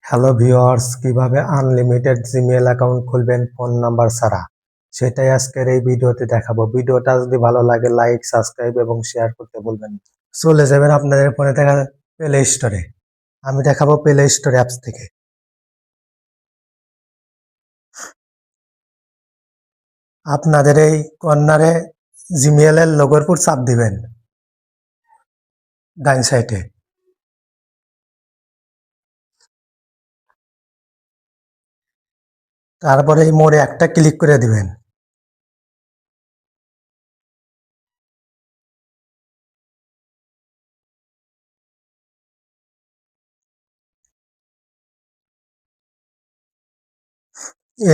Hello viewers, কিভাবে unlimited Gmail account খুলবেন phone number ছাড়া, সেটাই আজকের এই ভিডিওতে দেখাবো। ভিডিওটা যদি ভালো লাগে লাইক, সাবস্ক্রাইব এবং শেয়ার করতে ভুলবেন না। চলে যাবেন আপনাদের ফোনে থাকা প্লে স্টোরে। আমি দেখাবো প্লে স্টোর অ্যাপস থেকে। আপনাদের এই কর্নারে জিমেইলের লোগোর উপর চাপ দিবেন ডাইন সাইডে। তারপরে এই মোড়ে একটা ক্লিক করে দিবেন।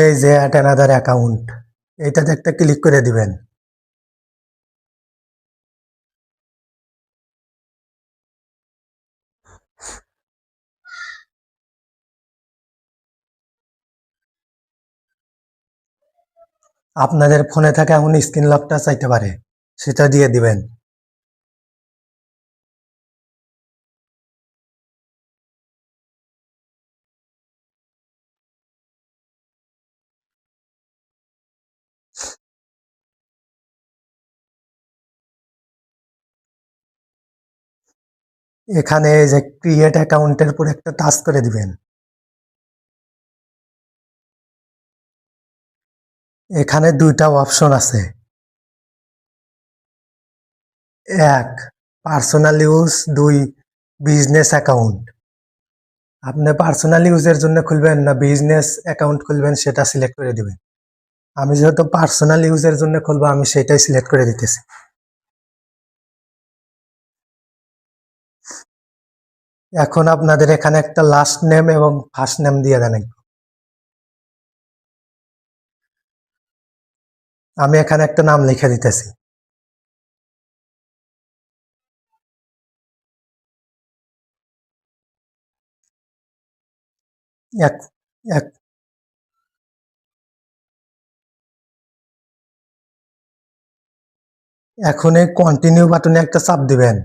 এই যে অ্যাড অ্যানাদার অ্যাকাউন্ট, এইটাতে একটা ক্লিক করে দিবেন। আপনাদের ফোনে থাকা এমন স্ক্রিন লকটা চাইতে পারে, সেটা দিয়ে দিবেন। এখানে এই যে ক্রিয়েট অ্যাকাউন্টের উপর একটা টাচ করে দিবেন। এখানে দুইটা অপশন আছে। এক, পার্সোনাল ইউজ। দুই, বিজনেস অ্যাকাউন্ট। আপনি পার্সোনাল ইউজের জন্য খুলবেন না বিজনেস অ্যাকাউন্ট খুলবেন সেটা সিলেক্ট করে দিবেন। আমি যেহেতু পার্সোনাল ইউজের জন্য খুলবো, আমি সেটাই সিলেক্ট করে দিতেছি। এখন আপনাদের এখানে একটা লাস্ট নেম এবং ফার্স্ট নেম দিয়ে দেন। আমি এখানে একটা নাম লিখে দিতেছি। এক এক এখন এই কন্টিনিউ বাটনে একটা চাপ দিবেন।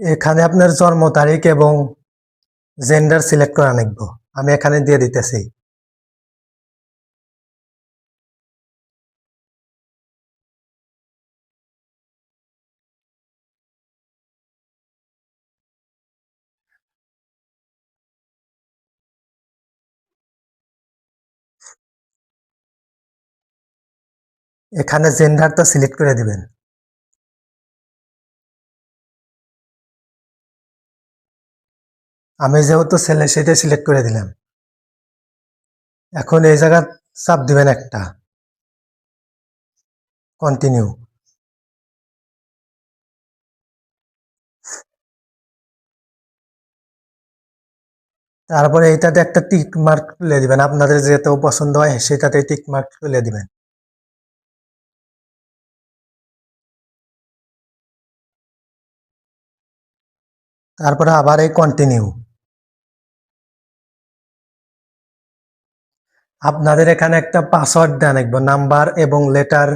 এখানে আপনার জন্ম তারিখ এবং জেন্ডার সিলেক্ট করা লিখবো। আমি এখানে দিয়ে দিতেছি। এখানে জেন্ডারটা সিলেক্ট করে দিবেন। আমি যেহেতু ছেলে সেটাই সিলেক্ট করে দিলাম। এখন এই জায়গা চাপ দিবেন একটা, কন্টিনিউ। তারপরে এইটাতে একটা টিক মার্ক তুলে দিবেন। আপনাদের যেহেতু পছন্দ হয় সেটাতে টিক মার্ক তুলে দিবেন। তারপরে আবার এই কন্টিনিউ। আপনাদের এখানে একটা পাসওয়ার্ড দেওয়া লিখবো, নাম্বার এবং লেটার,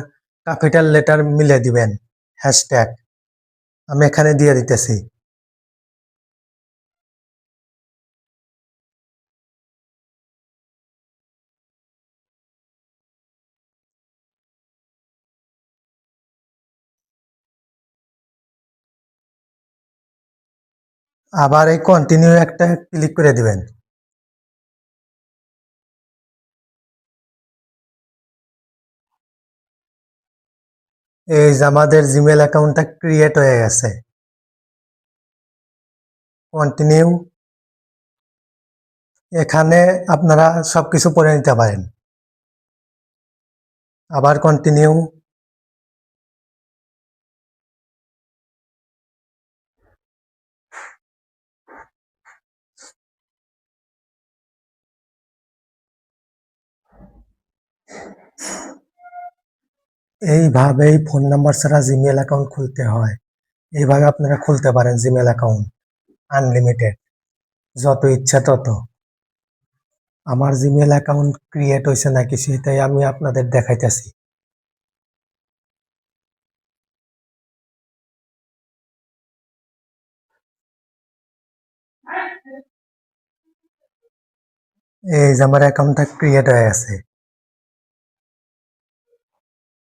ক্যাপিটাল লেটার মিলে দিবেন, হ্যাশট্যাগ। আমি এখানে দিয়ে দিতেছি। আবার এই কন্টিনিউ একটা ক্লিক করে দিবেন। এই যে আমাদের জিমেল অ্যাকাউন্টটা ক্রিয়েট হয়ে গেছে। কন্টিনিউ। এখানে আপনারা সবকিছু পড়ে নিতে পারেন। আবার কন্টিনিউ। এইভাবেই ফোন নাম্বার ছাড়া জিমেল অ্যাকাউন্ট খুলতে হয়। এইভাবে আপনারা খুলতে পারেন জিমেল অ্যাকাউন্ট আনলিমিটেড, যত ইচ্ছা তত। আমার জিমেল অ্যাকাউন্ট ক্রিয়েট হয়েছে নাকি সেটাই আমি আপনাদের দেখাইতেছি। এই যে আমার অ্যাকাউন্টটা ক্রিয়েট হয়ে গেছে।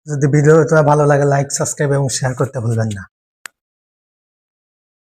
যদি ভিডিওটা ভালো লাগে লাইক সাবস্ক্রাইব এবং শেয়ার করতে ভুলবেন না।